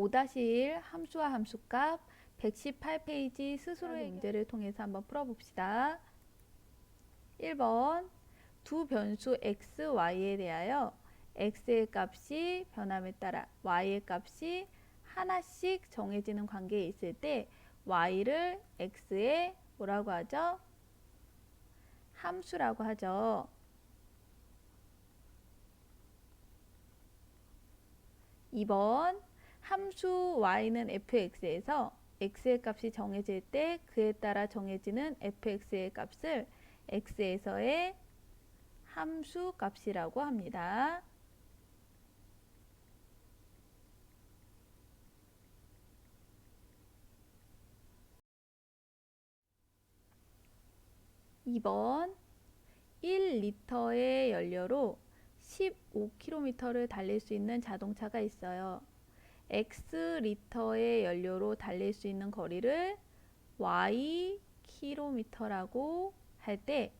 5-1 함수와 함수값 118페이지 스스로의 문제를 통해서 한번 풀어봅시다. 1번 두 변수 x, y에 대하여 x의 값이 변함에 따라 y의 값이 하나씩 정해지는 관계에 있을 때 y를 x의 뭐라고 하죠? 함수라고 하죠. 2번 함수 y는 fx에서 x의 값이 정해질 때 그에 따라 정해지는 fx의 값을 x에서의 함수 값이라고 합니다. 2번 1리터의 연료로 15km를 달릴 수 있는 자동차가 있어요. X리터의 연료로 달릴 수 있는 거리를 Ykm라고 할 때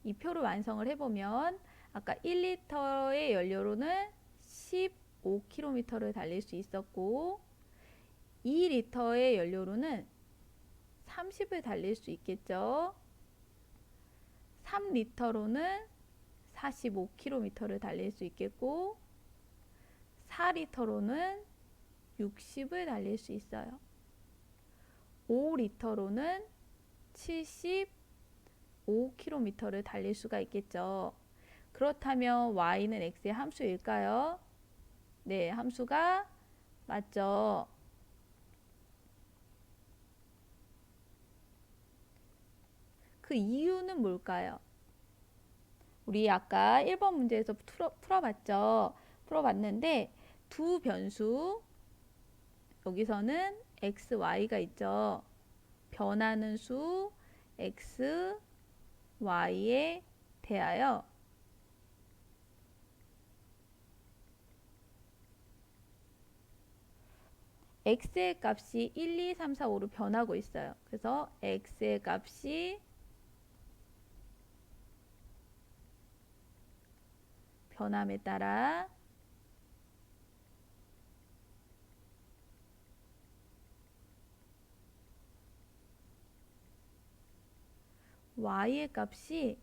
이 표를 완성을 해보면 아까 1리터의 연료로는 15km를 달릴 수 있었고 2리터의 연료로는 30을 달릴 수 있겠죠. 3리터로는 45km를 달릴 수 있겠고 4리터로는 60을 달릴 수 있어요. 5리터로는 75km를 달릴 수가 있겠죠. 그렇다면 y는 x의 함수일까요? 네, 함수가 맞죠. 그 이유는 뭘까요? 우리 아까 1번 문제에서 풀어봤죠. 풀어봤는데 두 변수 여기서는 x, y가 있죠. 변하는 수 x, y에 대하여 x의 값이 1, 2, 3, 4, 5로 변하고 있어요. 그래서 x의 값이 변함에 따라 y의 값이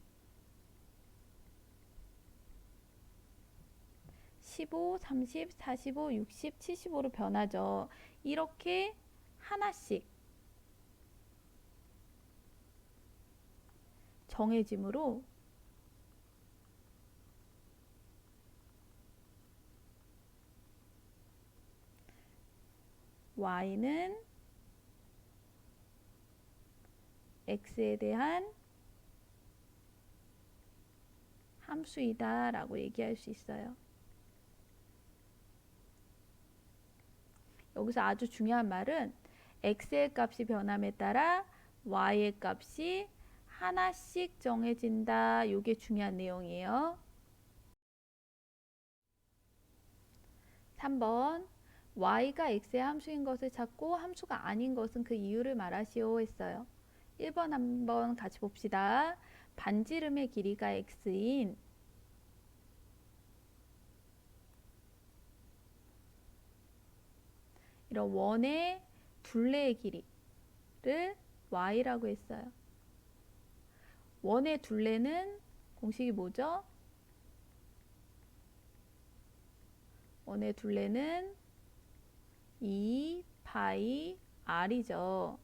15, 30, 45, 60, 75로 변하죠. 이렇게 하나씩 정해짐으로 y는 x에 대한 함수이다 라고 얘기할 수 있어요. 여기서 아주 중요한 말은 x의 값이 변함에 따라 y의 값이 하나씩 정해진다. 이게 중요한 내용이에요. 3번 y가 x의 함수인 것을 찾고 함수가 아닌 것은 그 이유를 말하시오 했어요. 1번 한번 같이 봅시다. 반지름의 길이가 x인 이런 원의 둘레의 길이를 y라고 했어요. 원의 둘레는 공식이 뭐죠? 원의 둘레는 2파이 r이죠.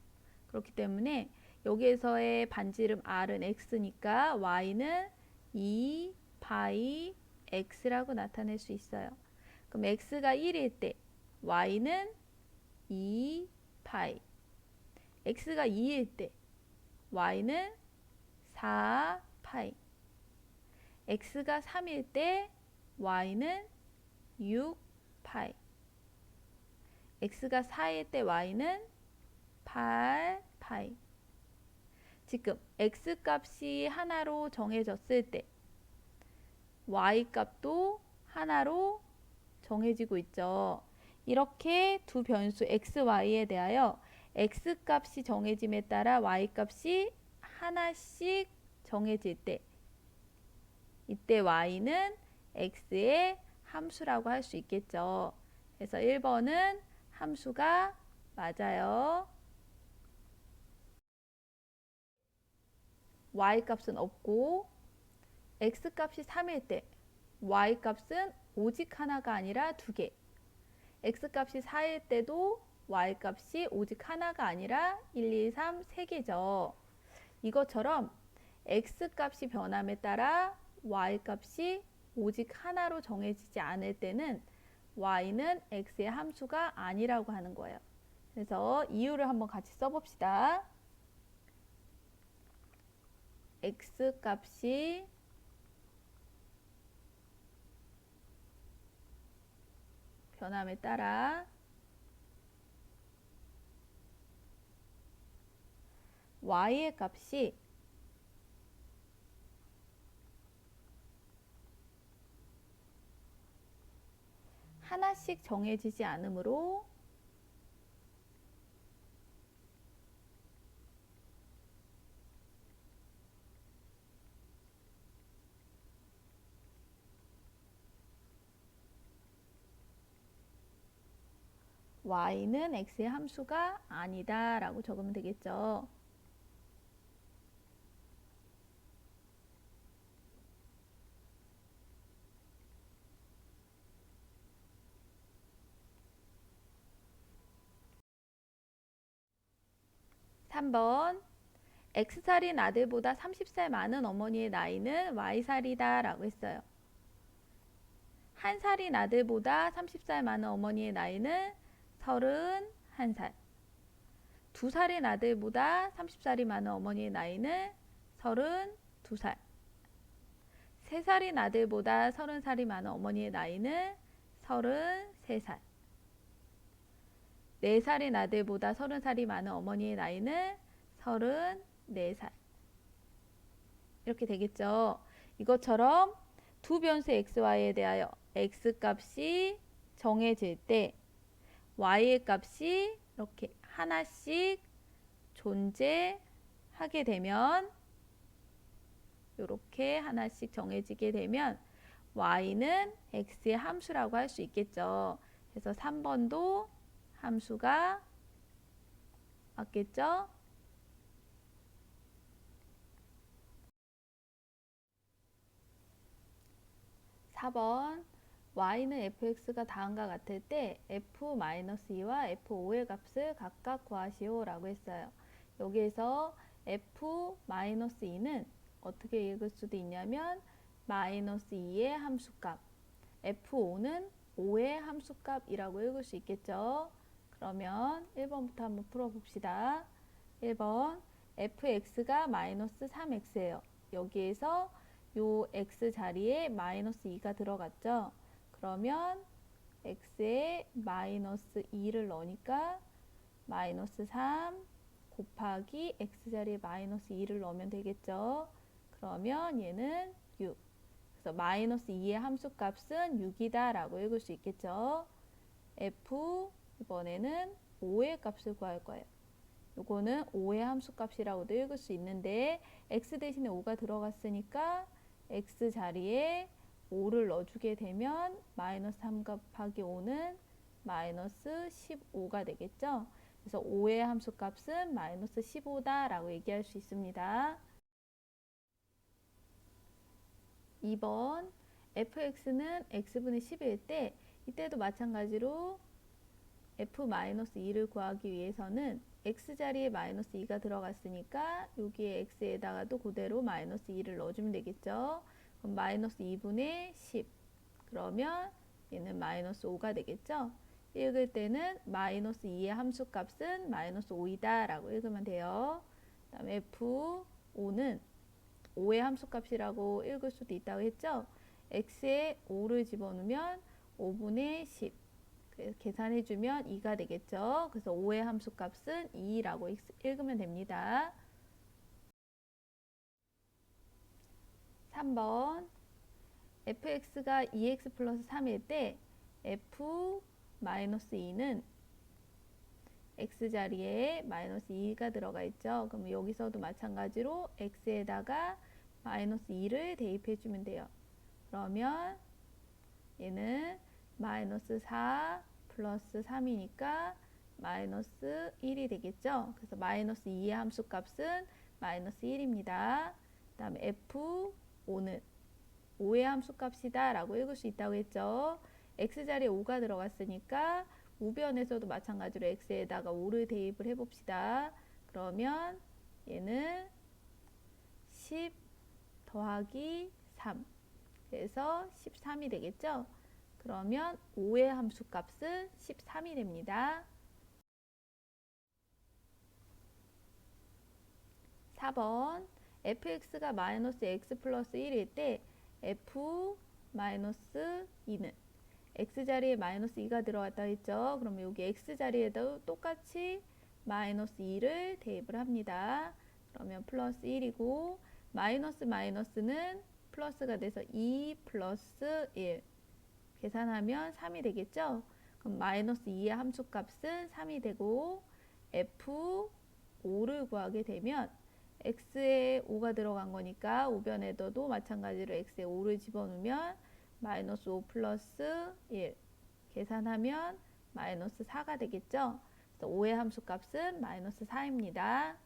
그렇기 때문에 여기에서의 반지름 r은 x니까 y는 2파이 x라고 나타낼 수 있어요. 그럼 x가 1일 때 y는 2파이, x가 2일 때 y는 4파이, x가 3일 때 y는 6파이, x가 4일 때 y는 8파이. 지금 x값이 하나로 정해졌을 때 y값도 하나로 정해지고 있죠. 이렇게 두 변수 x, y에 대하여 x값이 정해짐에 따라 y값이 하나씩 정해질 때 이때 y는 x의 함수라고 할 수 있겠죠. 그래서 1번은 함수가 맞아요. y값은 없고 x값이 3일 때 y값은 오직 하나가 아니라 두 개, x값이 4일 때도 y값이 오직 하나가 아니라 1, 2, 3, 세 개죠. 이것처럼 x값이 변함에 따라 y값이 오직 하나로 정해지지 않을 때는 y는 x의 함수가 아니라고 하는 거예요. 그래서 이유를 한번 같이 써봅시다. x값이 변함에 따라 y의 값이 하나씩 정해지지 않으므로 y는 x의 함수가 아니다 라고 적으면 되겠죠. (3번) X살인 아들보다 30살 많은 어머니의 나이는 Y살이다 라고 했어요. 한 살인 아들보다 30살 많은 어머니의 나이는 31살. 두 살인 아들보다 30살이 많은 어머니의 나이는 32살. 세 살인 아들보다 30살이 많은 어머니의 나이는 33살. 네 살인 아들보다 30살이 많은 어머니의 나이는 34살. 이렇게 되겠죠. 이것처럼 두 변수 xy에 대하여 x값이 정해질 때 y의 값이 이렇게 하나씩 존재하게 되면, 이렇게 하나씩 정해지게 되면 y는 x의 함수라고 할 수 있겠죠. 그래서 3번도 함수가 맞겠죠? 4번 y는 fx가 다음과 같을 때 f-2와 f5의 값을 각각 구하시오 라고 했어요. 여기에서 f-2는 어떻게 읽을 수도 있냐면 -2의 함수값, f5는 5의 함수값이라고 읽을 수 있겠죠. 그러면 1번부터 한번 풀어봅시다. 1번 fx가 -3x예요. 여기에서 요 x 자리에 -2가 들어갔죠. 그러면 x에 -2를 넣으니까 -3 곱하기 x 자리에 -2를 넣으면 되겠죠. 그러면 얘는 6. 그래서 -2의 함수값은 6이다 라고 읽을 수 있겠죠. f 이번에는 5의 값을 구할 거예요. 요거는 5의 함수값이라고도 읽을 수 있는데 x 대신에 5가 들어갔으니까 x 자리에 5를 넣어주게 되면 -3 곱하기 5는 -15가 되겠죠. 그래서 5의 함수값은 -15다 라고 얘기할 수 있습니다. 2번 fx는 x분의 10일 때 이때도 마찬가지로 f-2를 구하기 위해서는 x자리에 -2가 들어갔으니까 여기에 x에다가도 그대로 -2를 넣어주면 되겠죠. 그럼 -2분의 10. 그러면 얘는 -5가 되겠죠. 읽을 때는 -2의 함수값은 -5이다 라고 읽으면 돼요. 그 다음에 f5는 5의 함수값이라고 읽을 수도 있다고 했죠. x에 5를 집어넣으면 5분의 10. 계산해주면 2가 되겠죠. 그래서 5의 함수값은 2라고 읽으면 됩니다. 3번 fx가 2x 플러스 3일 때 f-2는 x자리에 -2가 들어가 있죠. 그럼 여기서도 마찬가지로 x에다가 -2를 대입해주면 돼요. 그러면 얘는 -4 플러스 3이니까 마이너스 1이 되겠죠. 그래서 마이너스 2의 함수값은 마이너스 1입니다. 그 다음에 F5는 5의 함수값이다 라고 읽을 수 있다고 했죠. x자리에 5가 들어갔으니까 우변에서도 마찬가지로 x에다가 5를 대입을 해봅시다. 그러면 얘는 10 더하기 3 그래서 13이 되겠죠. 그러면 5의 함수값은 13이 됩니다. 4번 fx가 마이너스 x 플러스 1일 때 f 마이너스 2는 x자리에 마이너스 2가 들어갔다 했죠. 그럼 여기 x자리에도 똑같이 마이너스 2를 대입을 합니다. 그러면 플러스 1이고 마이너스는 플러스가 돼서 2 플러스 1 계산하면 3이 되겠죠. 그럼 마이너스 2의 함수값은 3이 되고 f5를 구하게 되면 x에 5가 들어간 거니까 우변에도 마찬가지로 x에 5를 집어넣으면 마이너스 5 플러스 1 계산하면 마이너스 4가 되겠죠. 그래서 5의 함수값은 마이너스 4입니다.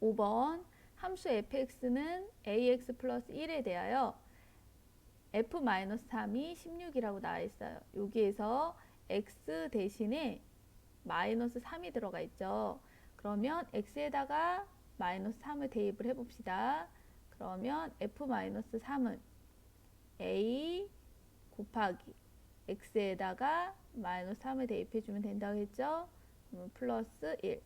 5번 함수 fx는 ax 플러스 1에 대하여 f-3이 16이라고 나와 있어요. 여기에서 x 대신에 마이너스 3이 들어가 있죠. 그러면 x에다가 마이너스 3을 대입을 해봅시다. 그러면 f-3은 a 곱하기 x에다가 마이너스 3을 대입해주면 된다고 했죠. 플러스 1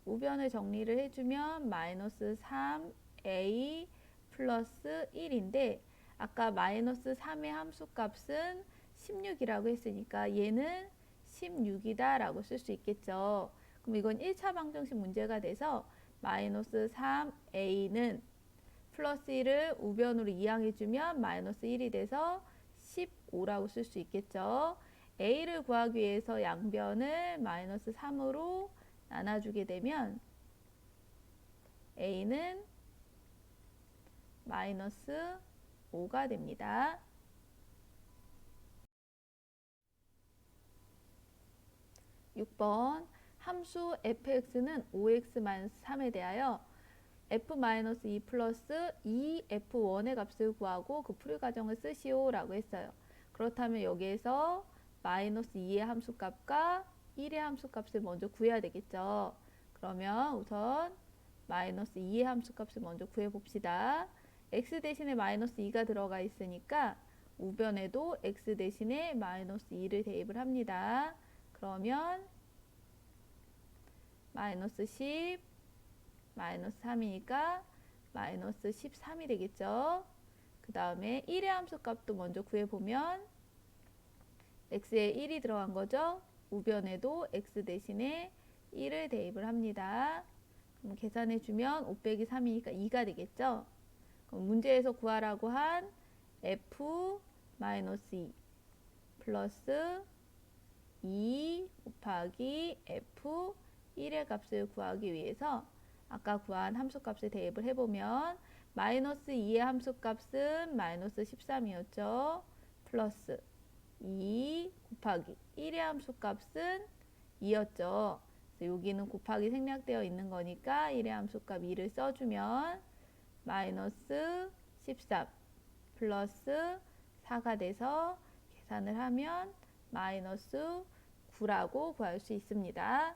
우변을 정리를 해주면 마이너스 3a 플러스 1인데 아까 마이너스 3의 함수값은 16이라고 했으니까 얘는 16이다 라고 쓸 수 있겠죠. 그럼 이건 1차 방정식 문제가 돼서 마이너스 3a는 플러스 1을 우변으로 이항해주면 마이너스 1이 돼서 15라고 쓸 수 있겠죠. a를 구하기 위해서 양변을 마이너스 3으로 나눠주게 되면 a는 마이너스 5가 됩니다. 6번 함수 fx는 5x-3에 대하여 f-2 플러스 2f1의 값을 구하고 그 풀이 과정을 쓰시오 라고 했어요. 그렇다면 여기에서 마이너스 2의 함수값과 1의 함수값을 먼저 구해야 되겠죠. 그러면 우선 마이너스 2의 함수값을 먼저 구해봅시다. x 대신에 마이너스 2가 들어가 있으니까 우변에도 x 대신에 마이너스 2를 대입을 합니다. 그러면 마이너스 10 마이너스 3이니까 마이너스 13이 되겠죠. 그 다음에 1의 함수값도 먼저 구해보면 x에 1이 들어간 거죠. 우변에도 x 대신에 1을 대입을 합니다. 그럼 계산해주면 5 빼기 3이니까 2가 되겠죠. 그럼 문제에서 구하라고 한 f-2 플러스 2 곱하기 f1의 값을 구하기 위해서 아까 구한 함수값을 대입을 해보면 마이너스 2의 함수값은 마이너스 13이었죠. 플러스 2 곱하기 1의 함수값은 2였죠. 여기는 곱하기 생략되어 있는 거니까 1의 함수값 2를 써주면 마이너스 13 플러스 4가 돼서 계산을 하면 마이너스 9라고 구할 수 있습니다.